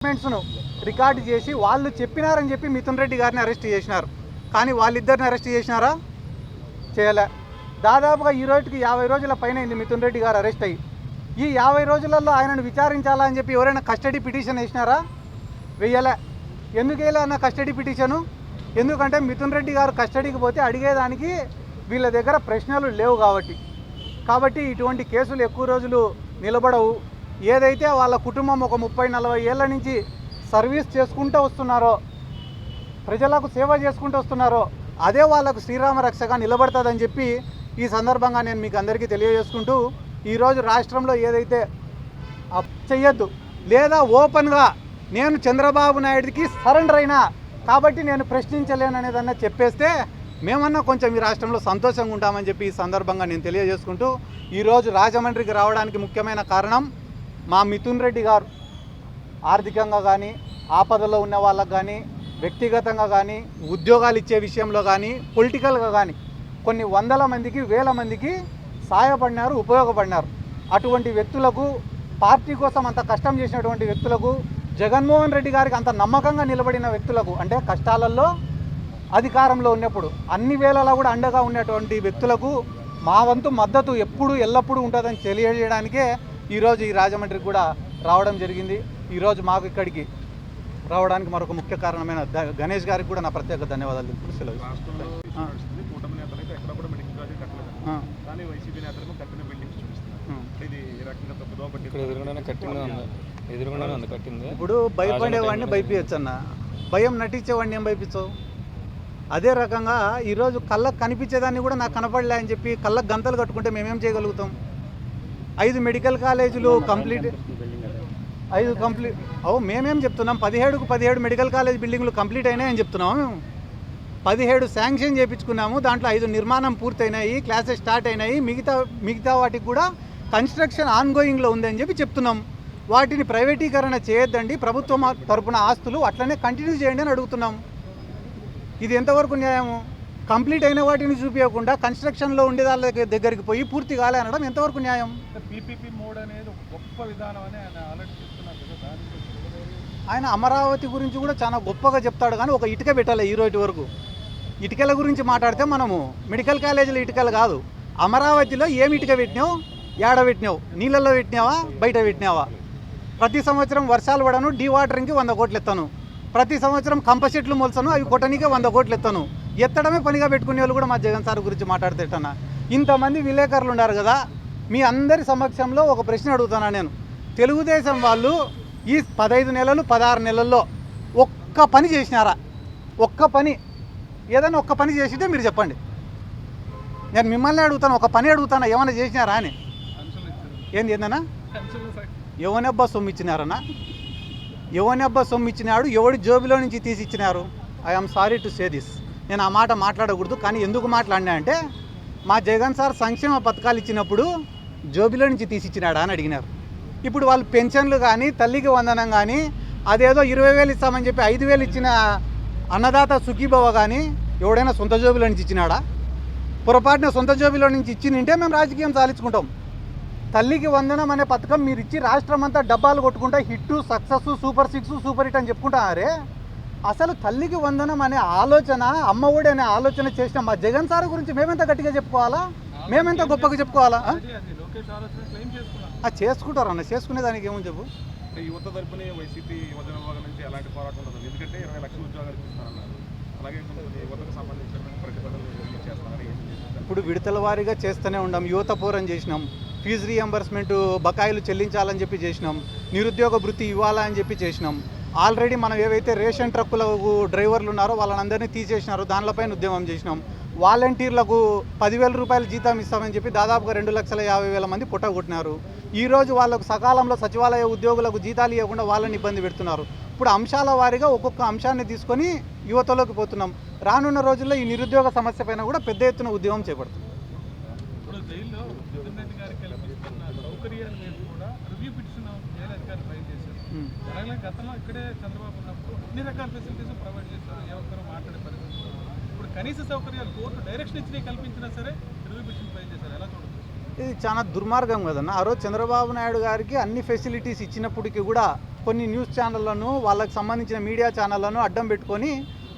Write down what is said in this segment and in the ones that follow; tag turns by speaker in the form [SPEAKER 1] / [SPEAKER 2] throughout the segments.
[SPEAKER 1] డాక్యుమెంట్స్ను record చేసి వాళ్ళు చెప్పినారని చెప్పి మిథున్ రెడ్డి గారిని అరెస్ట్ చేసినారు. కానీ వాళ్ళిద్దరిని అరెస్ట్ చేసినారా? చేయలే. దాదాపుగా ఈ రోజుకి 50 రోజుల పైన అయింది మిథున్ రెడ్డి గారు అరెస్ట్ అయ్యి. ఈ 50 రోజులలో ఆయనను విచారించాలని చెప్పి ఎవరైనా కస్టడీ పిటిషన్ వేసినారా? వేయలే. ఎందుకు వేయలే అన్న కస్టడీ పిటిషను? ఎందుకంటే మిథున్ రెడ్డి గారు కస్టడీకి పోతే అడిగేదానికి వీళ్ళ దగ్గర ప్రశ్నలు లేవు కాబట్టి ఇటువంటి కేసులు ఎక్కువ రోజులు నిలబడవు. ఏదైతే వాళ్ళ కుటుంబం ఒక 30-40 ఏళ్ళ నుంచి సర్వీస్ చేసుకుంటూ వస్తున్నారో, ప్రజలకు సేవ చేసుకుంటూ వస్తున్నారో, అదే వాళ్ళకు శ్రీరామ రక్షగా నిలబడుతుందని చెప్పి ఈ సందర్భంగా నేను మీకు అందరికీ తెలియజేసుకుంటూ, ఈరోజు రాష్ట్రంలో ఏదైతే చెయ్యొద్దు లేదా ఓపెన్గా నేను చంద్రబాబు నాయుడికి సరెండర్ అయినా కాబట్టి నేను ప్రశ్నించలేననేదన్నా చెప్పేస్తే మేమన్నా కొంచెం ఈ రాష్ట్రంలో సంతోషంగా ఉంటామని చెప్పి ఈ సందర్భంగా నేను తెలియజేసుకుంటూ, ఈరోజు రాజమండ్రికి రావడానికి ముఖ్యమైన కారణం మా మిథున్ రెడ్డి గారు ఆర్థికంగా కానీ, ఆపదలో ఉన్న వాళ్ళకు కానీ, వ్యక్తిగతంగా కానీ, ఉద్యోగాలు ఇచ్చే విషయంలో కానీ, పొలిటికల్గా కానీ కొన్ని వందల మందికి, వేల మందికి సహాయపడినారు, ఉపయోగపడినారు. అటువంటి వ్యక్తులకు, పార్టీ కోసం అంత కష్టం చేసినటువంటి వ్యక్తులకు, జగన్మోహన్ రెడ్డి గారికి అంత నమ్మకంగా నిలబడిన వ్యక్తులకు, అంటే కష్టాలలో అధికారంలో ఉన్నప్పుడు అన్ని వేళలా కూడా అండగా ఉన్నటువంటి వ్యక్తులకు మా వంతు మద్దతు ఎప్పుడు ఎల్లప్పుడూ ఉంటుందని తెలియజేయడానికే ఈరోజు ఈ రాజమండ్రికి కూడా రావడం జరిగింది. ఈరోజు మాకు ఇక్కడికి రావడానికి మరొక ముఖ్య కారణమైన గణేష్ గారికి కూడా నా ప్రత్యేక ధన్యవాదాలు తెలుపుతున్నాను. ఇప్పుడు భయపడేవాడిని భయపించచ్చు అన్న, భయం నటించేవాడిని ఏం భయపించవు. అదే రకంగా ఈరోజు కళ్ళకు కనిపించేదాన్ని కూడా నాకు కనపడలే అని చెప్పి కళ్ళకు గంతలు కట్టుకుంటే మేమేం చేయగలుగుతాం? 5 మెడికల్ కాలేజీలు కంప్లీట్, 5 కంప్లీట్ మేమేం చెప్తున్నాం? 17 మెడికల్ కాలేజ్ బిల్డింగ్లు కంప్లీట్ అయినాయని చెప్తున్నాము మేము. 17 శాంక్షన్ చేయించుకున్నాము, దాంట్లో 5 నిర్మాణం పూర్తయినాయి, క్లాసెస్ స్టార్ట్ అయినాయి, మిగతా వాటికి కూడా కన్స్ట్రక్షన్ ఆన్గోయింగ్లో ఉందని చెప్పి చెప్తున్నాం. వాటిని ప్రైవేటీకరణ చేయొద్దండి, ప్రభుత్వం తరపున ఆస్తులు అట్లనే కంటిన్యూ చేయండి అని అడుగుతున్నాం. ఇది ఎంతవరకు న్యాయము? కంప్లీట్ అయిన వాటిని చూపించకుండా కన్స్ట్రక్షన్లో ఉండే వాళ్ళ దగ్గరికి పోయి పూర్తి కాలే అనడం ఎంతవరకు న్యాయం?
[SPEAKER 2] పీపీపీ మోడ్ అనేది గొప్ప విధానం అని ఆయన ఆల్రెడీ చెప్తున్నారు కదా.
[SPEAKER 1] ఆయన అమరావతి గురించి కూడా చాలా గొప్పగా చెప్తాడు, కానీ ఒక ఇటుక పెట్టాలి. ఈ రోజు వరకు ఇటుకల గురించి మాట్లాడితే మనము మెడికల్ కాలేజీలో ఇటుకలు కాదు, అమరావతిలో ఏమి ఇటుక పెట్టినావు, ఏడ పెట్టినావు? నీళ్ళల్లో పెట్టినావా, బయట పెట్టినావా? ప్రతి సంవత్సరం వర్షాలు పడను, డీవాటరింగ్కి 100 కోట్లు ఎత్తాను. ప్రతి సంవత్సరం కంప చెట్లు మొలసను, అవి కొట్టనికే 100 కోట్లు ఎత్తాను. ఎత్తడమే పనిగా పెట్టుకునే వాళ్ళు కూడా మా జగన్ సార్ గురించి మాట్లాడుతేటన్నా. ఇంతమంది విలేకరులు ఉన్నారు కదా, మీ అందరి సమక్షంలో ఒక ప్రశ్న అడుగుతాను నేను. తెలుగుదేశం వాళ్ళు ఈ 15 నెలలు 16 నెలల్లో ఒక్క పని చేసినారా? ఒక్క పని, ఏదైనా ఒక్క పని చేసితే మీరు చెప్పండి. నేను మిమ్మల్ని అడుగుతాను, ఒక పని అడుగుతాను, ఏమైనా చేసినారా అని. ఏందన్నా ఎవనబ్బా సొమ్ము ఇచ్చినారన్నా? ఎవనబ్బా సొమ్ము ఇచ్చినాడు? ఎవడి జోబిలో నుంచి తీసి ఇచ్చినారు? I'm sorry to say this. నేను ఆ మాట మాట్లాడకూడదు, కానీ ఎందుకు మాట్లాడినా అంటే మా జగన్ సార్ సంక్షేమ పథకాలు ఇచ్చినప్పుడు జోబిలో నుంచి తీసిచ్చినాడా అని అడిగినారు. ఇప్పుడు వాళ్ళు పెన్షన్లు కానీ, తల్లికి వందనం కానీ, అదేదో 20,000 ఇస్తామని చెప్పి 5,000 ఇచ్చిన అన్నదాత సుఖీభవ కానీ ఎవడైనా సొంత జోబిలో నుంచి ఇచ్చినాడా? పొరపాటున సొంత జోబిలో నుంచి ఇచ్చిందంటే మేము రాజకీయం సాధించుకుంటాం. తల్లికి వందనం అనే పథకం మీరు ఇచ్చి రాష్ట్రం అంతా డబ్బాలు కొట్టుకుంటా hit, success, super 6, super hit అని చెప్పుకుంటారే. అసలు తల్లికి వందనం అనే ఆలోచన, అమ్మఒడి అనే ఆలోచన చేసిన మా జగన్ సార్ గురించి మేమెంత గట్టిగా చెప్పుకోవాలా, మేమెంత గొప్పగా చెప్పుకోవాలా? చేసుకుంటారు అన్న, చేసుకునే దానికి ఏమని చెప్పు.
[SPEAKER 2] యువత తరపున వైసీపీ యువజన విభాగం నుంచి ఎలాంటి పోరాటం ఉండదు, ఎందుకంటే 20 లక్షల ఉద్యోగాలు ఇస్తారన్నారు. అలాగే యువతకు సంబంధించిన ప్రతిపాదనలు చేస్తున్నారు.
[SPEAKER 1] ఇప్పుడు విడతల వారీగా చేస్తూనే ఉన్నాం. యువత పోరం చేసినాం, ఫీజు రీఎంబర్స్మెంట్ బకాయిలు చెల్లించాలని చెప్పి చేసినాం, నిరుద్యోగ భృతి ఇవ్వాలని చెప్పి చేసినాం. ఆల్రెడీ మనం ఏవైతే రేషన్ ట్రక్కులకు డ్రైవర్లు ఉన్నారో వాళ్ళందరినీ తీసేసినారో దానిపైన ఉద్యమం చేసినాం. వాలంటీర్లకు 10,000 రూపాయలు జీతం ఇస్తామని చెప్పి దాదాపుగా 2,50,000 మంది పుట్టగొట్టినారు. ఈరోజు వాళ్ళకు సకాలంలో సచివాలయ ఉద్యోగులకు జీతాలు ఇవ్వకుండా వాళ్ళని ఇబ్బంది పెడుతున్నారు. ఇప్పుడు అంశాల వారీగా ఒక్కొక్క అంశాన్ని తీసుకొని యువతలోకి పోతున్నాం. రానున్న రోజుల్లో ఈ నిరుద్యోగ సమస్య పైన కూడా పెద్ద ఎత్తున ఉద్యమం చేపడుతుంది.
[SPEAKER 2] గతంలో ఇక్కడే చంద్రబాబు ఉన్నప్పుడు అన్ని రకాల ఫెసిలిటీస్ ప్రొవైడ్ చేస్తారు, ఏ ఒక్కరూ మాట్లాడే పరిస్థితి. ఇప్పుడు కనీస సౌకర్యాలు కోర్టు డైరెక్షన్ ఇచ్చి కల్పించినా సరే రివ్యూ పిటిషన్ ఫైల్ చేశారు. ఎలా చూడదు?
[SPEAKER 1] ఇది చాలా దుర్మార్గం కదన్న. ఆ రోజు చంద్రబాబు నాయుడు గారికి అన్ని ఫెసిలిటీస్ ఇచ్చినప్పటికీ కూడా కొన్ని న్యూస్ ఛానళ్లను వాళ్ళకి సంబంధించిన మీడియా ఛానళ్లను అడ్డం పెట్టుకొని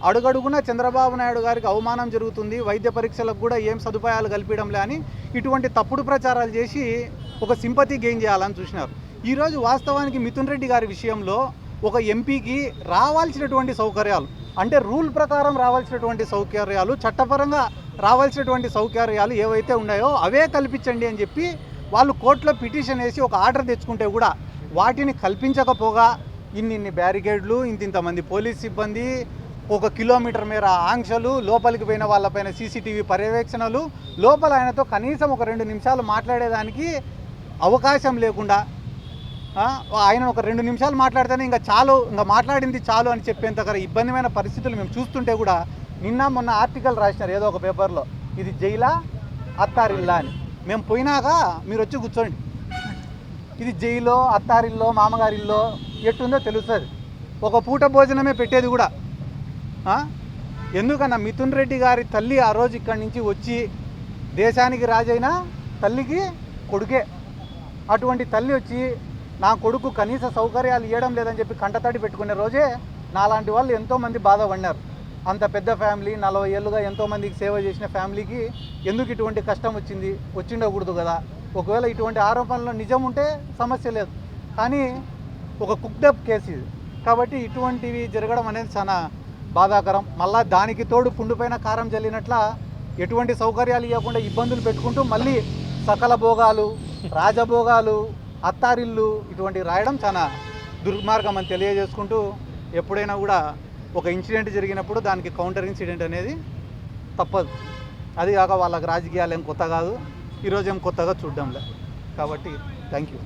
[SPEAKER 1] అడుగడుగునా చంద్రబాబు నాయుడు గారికి అవమానం జరుగుతుంది, వైద్య పరీక్షలకు కూడా ఏం సదుపాయాలు కల్పించడంలే అని ఇటువంటి తప్పుడు ప్రచారాలు చేసి ఒక సింపతి గెయిన్ చేయాలని చూసినారు. ఈరోజు వాస్తవానికి మిథున్ రెడ్డి గారి విషయంలో ఒక ఎంపీకి రావాల్సినటువంటి సౌకర్యాలు అంటే రూల్ ప్రకారం రావాల్సినటువంటి సౌకర్యాలు, చట్టపరంగా రావాల్సినటువంటి సౌకర్యాలు ఏవైతే ఉన్నాయో అవే కల్పించండి అని చెప్పి వాళ్ళు కోర్టులో పిటిషన్ వేసి ఒక ఆర్డర్ తెచ్చుకుంటే కూడా వాటిని కల్పించకపోగా ఇన్ని బ్యారికేడ్లు, ఇంతమంది పోలీస్ సిబ్బంది, 1 కిలోమీటర్ మేర ఆంక్షలు, లోపలికి పోయిన వాళ్ళపైన సీసీటీవీ పర్యవేక్షణలు, లోపల ఆయనతో కనీసం ఒక 2 నిమిషాలు మాట్లాడేదానికి అవకాశం లేకుండా ఆయన ఒక 2 నిమిషాలు మాట్లాడితేనే ఇంకా మాట్లాడింది చాలు అని చెప్పేంత ఇబ్బందిమైన పరిస్థితులు మేము చూస్తుంటే కూడా నిన్న మొన్న ఆర్టికల్ రాసినారు ఏదో ఒక పేపర్లో, ఇది జైలా అత్తారిల్లా అని. మేము పోయినాక మీరు వచ్చి కూర్చోండి, ఇది జైలో అత్తారిల్లో మామగారిల్లో ఎట్టుందో తెలుస్తుంది. ఒక పూట భోజనమే పెట్టేది కూడా. ఎందుకన్నా మిథున్ రెడ్డి గారి తల్లి ఆ రోజు ఇక్కడి నుంచి వచ్చి దేశానికి రాజైన తల్లికి కొడుకే. అటువంటి తల్లి వచ్చి నా కొడుకు కనీస సౌకర్యాలు ఇవ్వడం లేదని చెప్పి కంటతడి పెట్టుకునే రోజే నాలాంటి వాళ్ళు ఎంతోమంది బాధపడినారు. అంత పెద్ద ఫ్యామిలీ, 40 ఏళ్ళుగా ఎంతోమందికి సేవ చేసిన ఫ్యామిలీకి ఎందుకు ఇటువంటి కష్టం వచ్చిండకూడదు కదా. ఒకవేళ ఇటువంటి ఆరోపణలో నిజం ఉంటే సమస్య లేదు, కానీ ఒక కుక్డప్ కేసు ఇది కాబట్టి ఇటువంటివి జరగడం అనేది చాలా బాధాకరం. మళ్ళీ దానికి తోడు పుండుపైన కారం జల్లినట్ల ఎటువంటి సౌకర్యాలు ఇవ్వకుండా ఇబ్బందులు పెట్టుకుంటూ మళ్ళీ సకల భోగాలు, రాజభోగాలు, అత్తారిల్లు ఇటువంటివి రాయడం చాలా దుర్మార్గం అని తెలియజేసుకుంటూ, ఎప్పుడైనా కూడా ఒక ఇన్సిడెంట్ జరిగినప్పుడు దానికి కౌంటర్ ఇన్సిడెంట్ అనేది తప్పదు. అది కాక వాళ్ళకి రాజకీయాలు ఏం కొత్త కాదు, ఈరోజు ఏం కొత్తగా చూడడంలే. కాబట్టి థ్యాంక్ యూ.